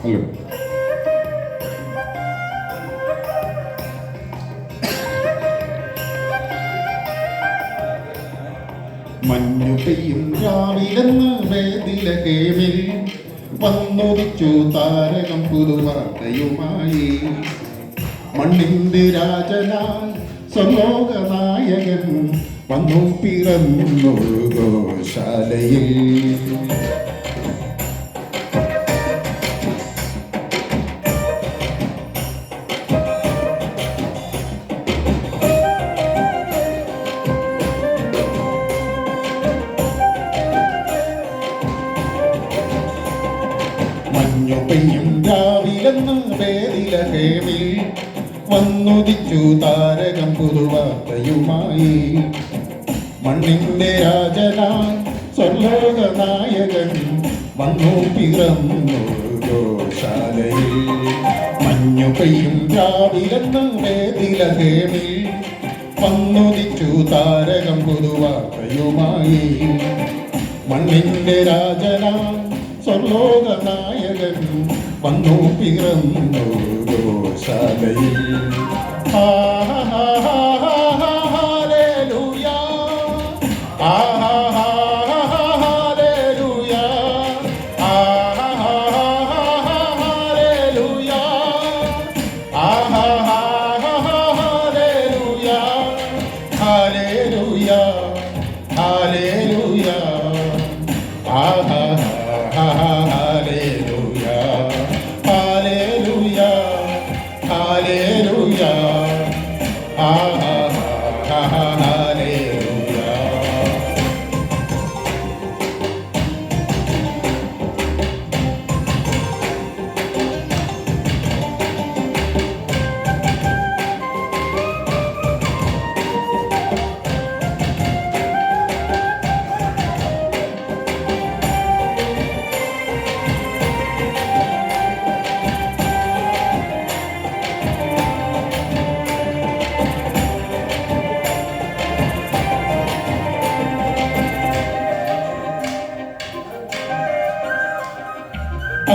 Hello. മഞ്ഞു പെയ്യും രാവിലെന്ന് വേദില കേവിൽ വന്നുദിച്ചു താരകം പുതുവാർത്തയുമായി. മണ്ണിന്റെ രാജനായി സ്വലോക നായകൻ വന്നു പിറന്നൊരു ഗോശാലയിൽ. മഞ്ഞു പെയ്യും രാവിലെന്ന് വേദില കേവിൽ വന്നുദിച്ചു താരകം പുതുവാർത്തയുമായി. മണ്ണിന്റെ രാജനായി സ്വർലോക നായകൻ വന്നു പിറന്നൊരു ഗോശാലയിൽ. മഞ്ഞു പെയ്യും രാവിലെന്ന് വേദില കേവിൽ വന്നുദിച്ചു താരകം പുതുവാർത്തയുമായി. മണ്ണിന്റെ രാജനായി സ്വർലോക നായകൻ വന്നു പിറന്നൊരു ഗോശാലയിൽ.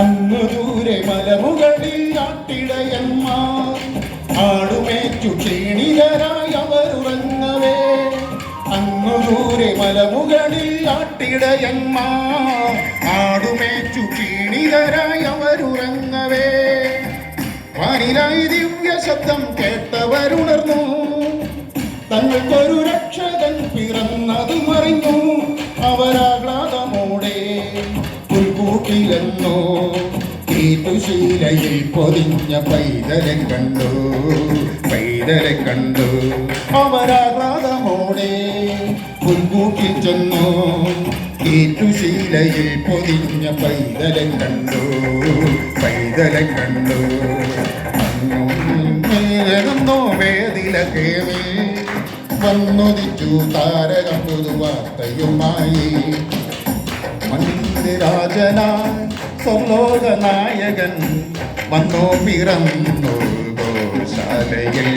അങ്ങു ദൂരെ മലമുകളിൽ ആട്ടിടയന്മാർ ആടുമേറ്റു ക്ഷീണിതരായി അവരുറങ്ങവേ. അങ്ങു ദൂരെ മലമുകളിൽ ആട്ടിടയന്മാർ ആടുമേറ്റു ക്ഷീണിതരായി അവരുറങ്ങവേ. വാനിലായി ദിവ്യ ശബ്ദം കേട്ടവരുണർന്നു, തങ്ങൾക്കൊരു രക്ഷകൻ പിറന്നതു മറിഞ്ഞു. അവരാഹ്ലാദമോടെ പുൽക്കൂട്ടിലെന്നോ തീറ്റുശീലയിൽ പൊതിഞ്ഞ പൈതലെ കണ്ടു, പൈതലെ കണ്ടു. അവരാഹ്ലാദമോടെ പുൽക്കൂട്ടിൽ ചെന്നോ തീറ്റുശീലയിൽ പൊതിഞ്ഞ പൈതലെ കണ്ടു, പൈതലെ കണ്ടു. അങ്ങോ വേദില കേവിൽ വന്നുദിച്ചു താരകം പുതുവാർത്തയുമായി. മണ്ണിന്റെ രാജനായി സ്വർലോക നായകൻ വന്നോ പിറന്നൊരു ഗോശാലയിൽ.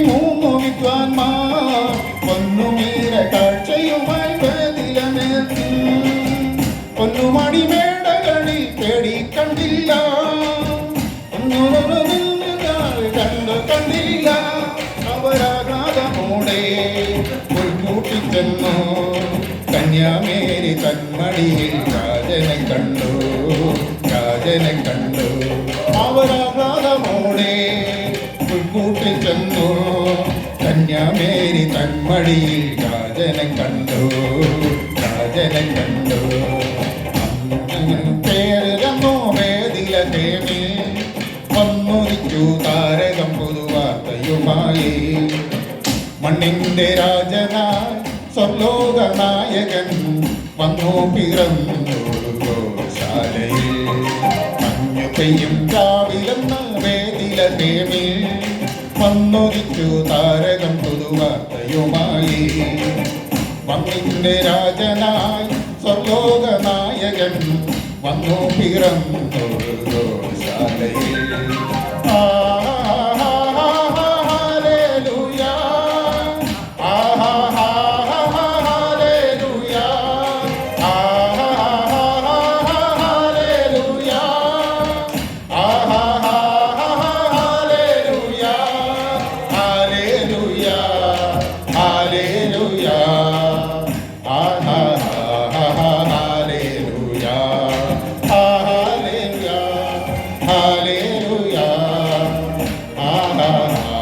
മൂന്നു വിദ്വാൻമാർ പൊന്നുമീര കാഴ്ചയുമായി വേദിലമെത്തി. പൊന്നുമണി മേടകളിൽ തേടി കണ്ടില്ല, കണ്ടില്ല. അവരാഘാതമോടെ പുൽക്കൂട്ടിച്ചെന്നു കന്യാമേരി തന്മടിയിൽ രാജനെ കണ്ടു, രാജനെ കണ്ടു. അവരാഘാതമോടെ പുൽക്കൂട്ടിൽ ചെന്നു കന്യാമേരി തന്മടിയിൽ രാജനെ കണ്ടു, രാജനെ കണ്ടു. പേരിലന്നോ വേദി മണ്ണിന്റെ രാജനായി സ്വർലോക നായകൻ വന്നു പിറന്നു ഗോശാലയിൽ. മഞ്ഞു പെയ്യും രാവിലെന്ന വേദില തേമിൽ വന്നൊരിച്ചു താരകം പുതുവാർത്തയുമായി. മണ്ണിന്റെ രാജനായി സ്വർലോക നായകൻ വന്നു പിറന്നു ഗോശാലയിൽ. Hallelujah.